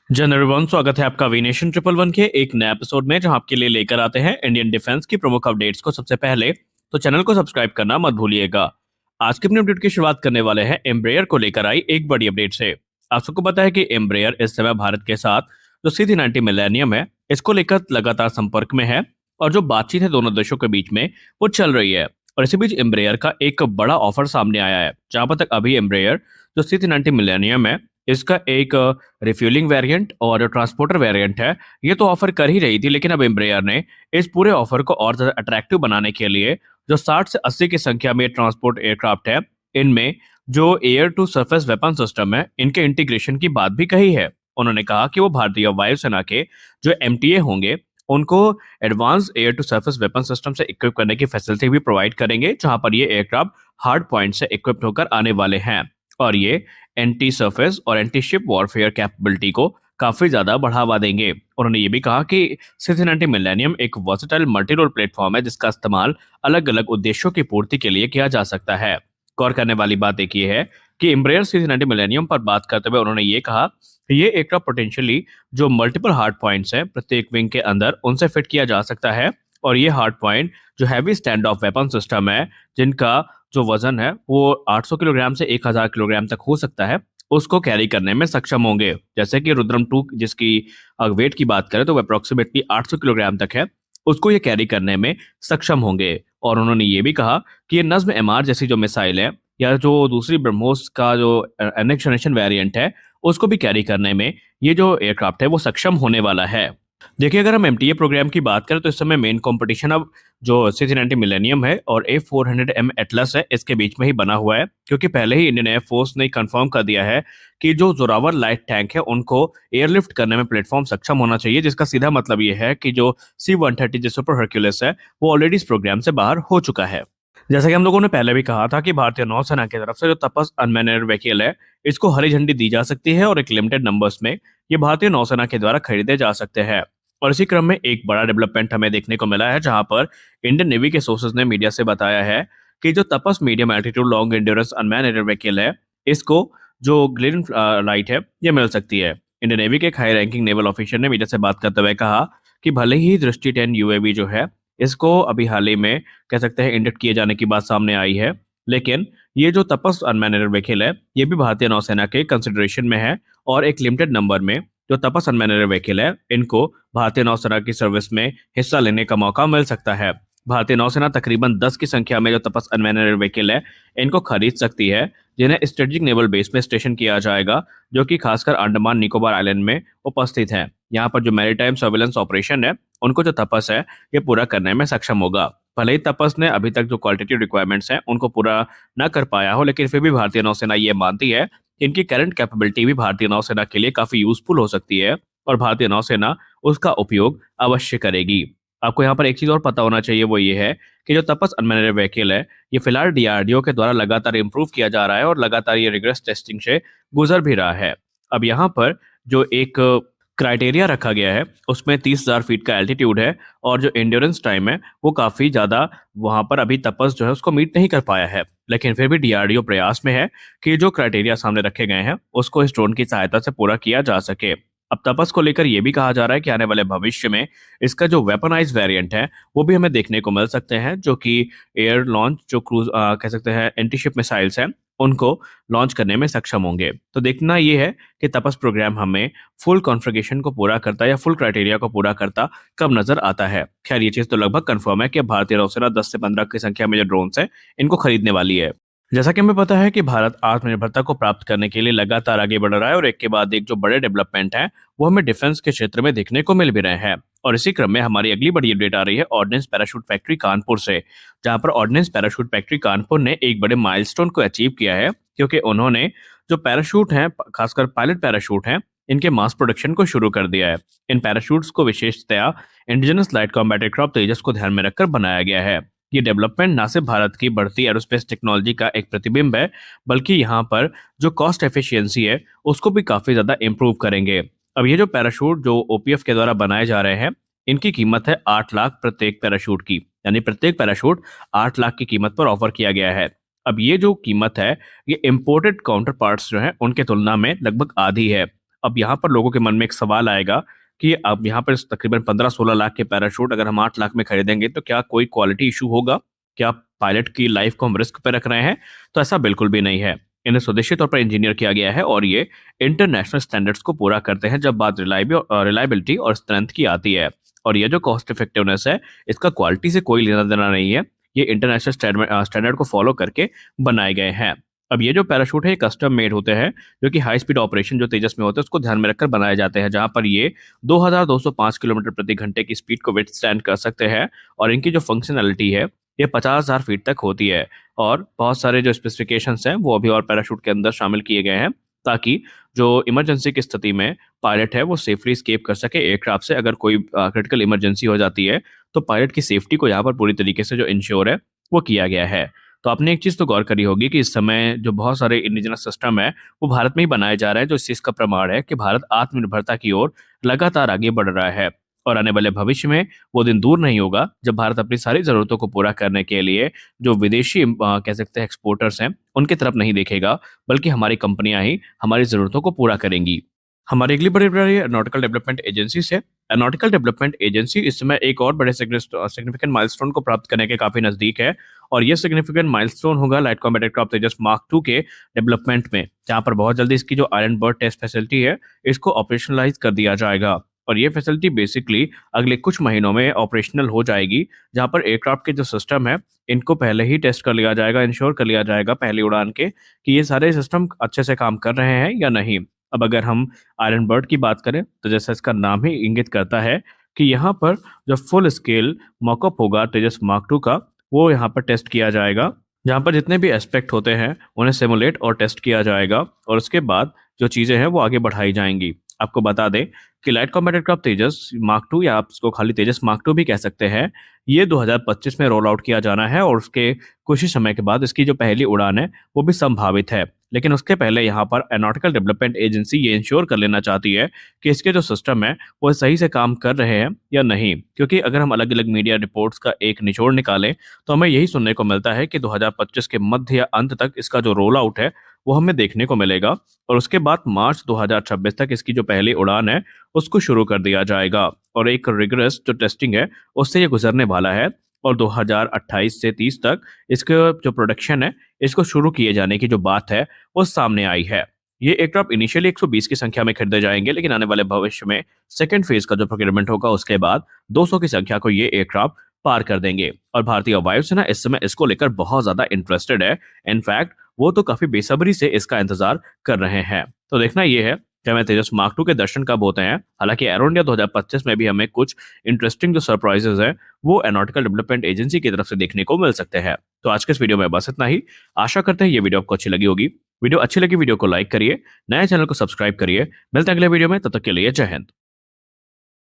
General one स्वागत है आपका अविनेशन ट्रिपल वन के एक नए एपिसोड में, जहां आपके लिए लेकर आते हैं इंडियन डिफेंस की प्रमुख अपडेट्स को सबसे पहले। तो चैनल को सब्सक्राइब करना मत भूलिएगा। आज के अपने अपडेट की शुरुआत करने वाले हैं एम्ब्रेयर को लेकर आई एक बड़ी अपडेट से। आप सबको पता है कि एम्ब्रेयर इस समय भारत के साथ जो C390 मिलेनियम है, इसको लेकर लगातार संपर्क में है और जो बातचीत है दोनों देशों के बीच में वो चल रही है। और इसी बीच एम्ब्रेयर का एक बड़ा ऑफर सामने आया है, जहां पर तक अभी एम्ब्रेयर जो C390 मिलेनियम है, इसका एक रिफ्यूलिंग वेरिएंट और जो ट्रांसपोर्टर वेरिएंट है, ये तो ऑफर कर ही रही थी, लेकिन अब एम्ब्रेयर ने इस पूरे ऑफर को और ज्यादा अट्रैक्टिव बनाने के लिए जो 60 से 80 की संख्या में ट्रांसपोर्ट एयरक्राफ्ट है, इनमें जो air to surface weapon system है, इनके इंटीग्रेशन की बात भी कही है। उन्होंने कहा कि वो भारतीय वायुसेना के जो MTA होंगे, उनको advance air to surface weapon system से इक्विप करने की फैसिलिटी भी प्रोवाइड करेंगे, जहां पर ये एयरक्राफ्ट हार्ड पॉइंट से इक्विप्ड होकर आने वाले हैं। और ये एंटी सरफेस और एंटी शिप वॉरफेयर कैपेबिलिटी को काफी ज्यादा बढ़ावा देंगे। उन्होंने ये भी कहा कि C390 मिलेनियम एक वर्सेटाइल मल्टी रोल प्लेटफॉर्म है, जिसका इस्तेमाल अलग अलग उद्देश्यों की पूर्ति के लिए किया जा सकता है। गौर करने वाली बात एक ये है कि एम्ब्रेयर C390 मिलेनियम पर बात करते हुए उन्होंने ये कहा कि ये एयरक्राफ्ट पोटेंशियली जो मल्टीपल हार्ड पॉइंट्स हैं प्रत्येक विंग के अंदर, उनसे फिट किया जा सकता है। और ये हार्ड पॉइंट जो heavy stand of weapon system है, जिनका जो वजन है वो 800 किलोग्राम से 1000 किलोग्राम तक हो सकता है, उसको कैरी करने में सक्षम होंगे। जैसे कि रुद्रम 2 जिसकी वेट की बात करें तो वो अप्रोक्सीमेटली 800 किलोग्राम तक है, उसको ये कैरी करने में सक्षम होंगे। और उन्होंने ये भी कहा कि ये नज्म MR जैसी जो मिसाइल है, या जो दूसरी ब्रह्मोस का जो नेक्स्ट जनरेशन वेरिएंट है, उसको भी कैरी करने में ये जो एयरक्राफ्ट है वो सक्षम होने वाला है। देखिए, अगर हम MTA प्रोग्राम की बात करें तो इस समय मेन कंपटीशन अब जो C390 मिलेनियम है और A400M एटलस है, इसके बीच में ही बना हुआ है, क्योंकि पहले ही इंडियन एयरफोर्स ने कंफर्म कर दिया है कि जो जोरावर लाइट टैंक है उनको एयरलिफ्ट करने में प्लेटफॉर्म सक्षम होना चाहिए, जिसका सीधा मतलब ये है कि जो C130 जो सुपर हर्क्यूलिस है वो ऑलरेडी इस प्रोग्राम से बाहर हो चुका है। जैसा कि हम लोगों ने पहले भी कहा था कि भारतीय नौसेना की तरफ से जो तपस अनमैन्ड व्हीकल है, इसको हरी झंडी दी जा सकती है और एक लिमिटेड नंबर्स में ये भारतीय नौसेना के द्वारा खरीदे जा सकते हैं। और इसी क्रम में एक बड़ा डेवलपमेंट हमें देखने को मिला है, जहां पर इंडियन नेवी के सोर्सेज ने मीडिया से बताया है कि जो Tapas medium altitude long endurance unmanned vehicle है, इसको जो ग्रीन लाइट है ये मिल सकती है। इंडियन नेवी के एक हाई रैंकिंग नेवल ऑफिसर ने मीडिया से बात करते हुए कहा कि भले ही दृष्टि 10 UAV जो है, इसको अभी हाल ही में कह सकते हैं इंडक्ट किए जाने की बात सामने आई है, लेकिन ये जो तपस अनमैन्ड व्हीकल है ये भी भारतीय नौसेना के कंसिडरेशन में है। और एक लिमिटेड नंबर में जो तपस अनमैन्ड व्हीकल है, इनको भारतीय नौसेना की सर्विस में हिस्सा लेने का मौका मिल सकता है। भारतीय नौसेना तकरीबन 10 की संख्या में जो तपस अनमैन्ड व्हीकल है, इनको खरीद सकती है, जिन्हें स्ट्रेटेजिक नेवल बेस में स्टेशन किया जाएगा, जो कि खासकर अंडमान निकोबार आइलैंड में उपस्थित है। यहाँ पर जो मैरीटाइम सर्विलेंस ऑपरेशन है, उनको जो तपस है ये पूरा करने में सक्षम होगा। भले ही तपस ने अभी तक जो क्वालिटेटिव रिक्वायरमेंट्स हैं उनको पूरा न कर पाया हो, लेकिन फिर भी भारतीय नौसेना ये मानती है कि इनकी करंट कैपेबिलिटी भी भारतीय नौसेना के लिए काफी यूजफुल हो सकती है और भारतीय नौसेना उसका उपयोग अवश्य करेगी। आपको यहाँ पर एक चीज और पता होना चाहिए, वो ये है कि जो तपस अनमैन्ड व्हीकल है, ये फिलहाल DRDO के द्वारा लगातार इंप्रूव किया जा रहा है और लगातार ये रिग्रेस टेस्टिंग से गुजर भी रहा है। अब यहाँ पर जो एक क्राइटेरिया रखा गया है, उसमें 30,000 फीट का एल्टीट्यूड है और जो एंड्योरेंस टाइम है वो काफी ज्यादा वहां पर अभी तपस जो है उसको मीट नहीं कर पाया है। लेकिन फिर भी DRDO प्रयास में है कि जो क्राइटेरिया सामने रखे गए हैं उसको इस ड्रोन की सहायता से पूरा किया जा सके। अब तपस को लेकर यह भी कहा जा रहा है कि आने वाले भविष्य में इसका जो वेपनाइज वेरिएंट है वो भी हमें देखने को मिल सकते हैं, जो कि एयर लॉन्च जो क्रूज कह सकते हैं एंटीशिप मिसाइल्स हैं, उनको लॉन्च करने में सक्षम होंगे। तो देखना ये है कि तपस प्रोग्राम हमें फुल कॉन्फ़िगरेशन को पूरा करता या फुल क्राइटेरिया को पूरा करता कब नजर आता है। खैर, ये चीज तो लगभग कंफर्म है कि भारतीय नौसेना 10 से 15 की संख्या में जो ड्रोन्स हैं इनको खरीदने वाली है। जैसा कि हमें पता है कि भारत आत्मनिर्भरता को प्राप्त करने के लिए लगातार आगे बढ़ रहा है और एक के बाद एक जो बड़े डेवलपमेंट हैं वो हमें डिफेंस के क्षेत्र में देखने को मिल भी रहे हैं। और इसी क्रम में हमारी अगली बड़ी अपडेट आ रही है ऑर्डिनेंस पैराशूट फैक्ट्री कानपुर से, जहां पर ऑर्डिनेंस पैराशूट फैक्ट्री कानपुर ने एक बड़े माइलस्टोन को अचीव किया है, क्योंकि उन्होंने जो पैराशूट हैं, खासकर पायलट पैराशूट हैं, इनके मास प्रोडक्शन को शुरू कर दिया है। इन पैराशूट्स को विशेषतया इंडिजिनस लाइट कॉम्बैट एयरक्राफ्ट तेजस को ध्यान में रखकर बनाया गया है। ये डेवलपमेंट न सिर्फ भारत की बढ़ती एरोस्पेस टेक्नोलॉजी का एक प्रतिबिंब है, बल्कि यहाँ पर जो कॉस्ट एफिशिएंसी है उसको भी काफी ज्यादा इम्प्रूव करेंगे। अब ये जो पैराशूट जो OPF के द्वारा बनाए जा रहे हैं, इनकी कीमत है 8 लाख प्रत्येक पैराशूट की, यानी प्रत्येक पैराशूट 8 लाख की कीमत पर ऑफर किया गया है। अब ये जो कीमत है ये इम्पोर्टेड काउंटर पार्ट्स जो है उनके तुलना में लगभग आधी है। अब यहाँ पर लोगों के मन में एक सवाल आएगा कि अब यहाँ पर तकरीबन 15-16 लाख के पैराशूट अगर हम 8 लाख में खरीदेंगे तो क्या कोई क्वालिटी इशू होगा? क्या पायलट की लाइफ को हम रिस्क पे रख रहे हैं? तो ऐसा बिल्कुल भी नहीं है। इन्हें स्वदेशी तौर पर इंजीनियर किया गया है और ये इंटरनेशनल स्टैंडर्ड्स को पूरा करते हैं जब बात रिलायबिलिटी और स्ट्रेंथ की आती है। और ये जो कॉस्ट इफेक्टिवनेस है, इसका क्वालिटी से कोई लेना देना नहीं है। ये इंटरनेशनल स्टैंडर्ड को फॉलो करके बनाए गए हैं। अब ये जो पैराशूट है, ये कस्टम मेड होते हैं, जो कि हाई स्पीड ऑपरेशन जो तेजस में होते हैं उसको ध्यान में रखकर बनाए जाते हैं, जहां पर ये 2205 किलोमीटर प्रति घंटे की स्पीड को विथस्टैंड कर सकते हैं। और इनकी जो फंक्शनैलिटी है, ये 50,000 फीट तक होती है। और बहुत सारे जो स्पेसिफिकेशंस हैं वो अभी और पैराशूट के अंदर शामिल किए गए हैं, ताकि जो इमरजेंसी की स्थिति में पायलट है वो सेफली एस्केप कर सके एयरक्राफ्ट से। अगर कोई क्रिटिकल इमरजेंसी हो जाती है तो पायलट की सेफ्टी को यहाँ पर पूरी तरीके से जो इंश्योर है वो किया गया है। तो आपने एक चीज़ तो गौर करी होगी कि इस समय जो बहुत सारे इंडिजिनस सिस्टम है वो भारत में ही बनाए जा रहे हैं, जो इस चीज़ का प्रमाण है कि भारत आत्मनिर्भरता की ओर लगातार आगे बढ़ रहा है। और आने वाले भविष्य में वो दिन दूर नहीं होगा जब भारत अपनी सारी ज़रूरतों को पूरा करने के लिए जो विदेशी कह सकते हैं एक्सपोर्टर्स हैं उनकी तरफ नहीं देखेगा, बल्कि हमारी कंपनियां ही हमारी ज़रूरतों को पूरा करेंगी। हमारी अगली बड़ी बड़ी एरोनॉटिकल डेवलपमेंट एजेंसी से। एरोनॉटिकल डेवलपमेंट एजेंसी इस समय एक और बड़े सिग्निफिकेंट माइलस्टोन को प्राप्त करने के काफी नजदीक है। और ये सिग्निफिकेंट माइलस्टोन होगा लाइट कॉम्बैट एयरक्राफ्ट तेजस मार्क 2 के डेवलपमेंट में, जहां पर बहुत जल्दी इसकी जो आयरन बर्ड टेस्ट फैसिलिटी है इसको ऑपरेशनलाइज कर दिया जाएगा। और ये फैसिलिटी बेसिकली अगले कुछ महीनों में ऑपरेशनल हो जाएगी, जहां पर एयरक्राफ्ट के जो सिस्टम है इनको पहले ही टेस्ट कर लिया जाएगा, इंश्योर कर लिया जाएगा पहली उड़ान के कि ये सारे सिस्टम अच्छे से काम कर रहे हैं या नहीं। अब अगर हम आयरन बर्ड की बात करें तो जैसा इसका नाम ही इंगित करता है कि यहाँ पर जो फुल स्केल मॉकअप होगा तेजस मार्क 2 का, वो यहाँ पर टेस्ट किया जाएगा, जहाँ पर जितने भी एस्पेक्ट होते हैं उन्हें सिमुलेट और टेस्ट किया जाएगा। और उसके बाद जो चीज़ें हैं वो आगे बढ़ाई जाएंगी। आपको बता दें कि लाइट कॉम्बैट एयरक्राफ्ट तेजस मार्क 2, या आप इसको खाली तेजस मार्क 2 भी कह सकते हैं, ये 2025 में रोल आउट किया जाना है। और उसके कुछ ही समय के बाद इसकी जो पहली उड़ान है वो भी संभावित है। लेकिन उसके पहले यहाँ पर एरोनॉटिकल डेवलपमेंट एजेंसी ये इंश्योर कर लेना चाहती है कि इसके जो सिस्टम है वो सही से काम कर रहे हैं या नहीं। क्योंकि अगर हम अलग अलग मीडिया रिपोर्ट्स का एक निचोड़ निकालें तो हमें यही सुनने को मिलता है कि 2025 के मध्य या अंत तक इसका जो रोल आउट है वो हमें देखने को मिलेगा। और उसके बाद मार्च 2026 तक इसकी जो पहली उड़ान है उसको शुरू कर दिया जाएगा। और एक रिगरस जो टेस्टिंग है उससे ये गुजरने वाला है। और 2028 से 30 तक इसके जो प्रोडक्शन है इसको शुरू किए जाने की जो बात है वो सामने आई है। ये एयरक्राफ्ट इनिशियली 120 की संख्या में खरीदे जाएंगे, लेकिन आने वाले भविष्य में सेकेंड फेज का जो प्रोक्योरमेंट होगा उसके बाद 200 की संख्या को ये एयरक्राफ्ट पार कर देंगे। और भारतीय वायुसेना इस समय इसको लेकर बहुत ज्यादा इंटरेस्टेड है। इनफैक्ट वो तो काफी बेसब्री से इसका इंतजार कर रहे हैं। तो देखना ये है कि हमें तेजस मार्क 2 के दर्शन कब होते हैं। हालांकि एरो इंडिया 2025 में भी हमें कुछ इंटरेस्टिंग जो सरप्राइजेज हैं वो एरोनॉटिकल डेवलपमेंट एजेंसी की तरफ से देखने को मिल सकते हैं। तो आज के इस वीडियो में बस इतना ही। आशा करते हैं ये वीडियो आपको अच्छी लगी होगी। वीडियो अच्छी लगी वीडियो को लाइक करिए, नए चैनल को सब्सक्राइब करिए। मिलते हैं अगले वीडियो में, तब तक के लिए जय हिंद।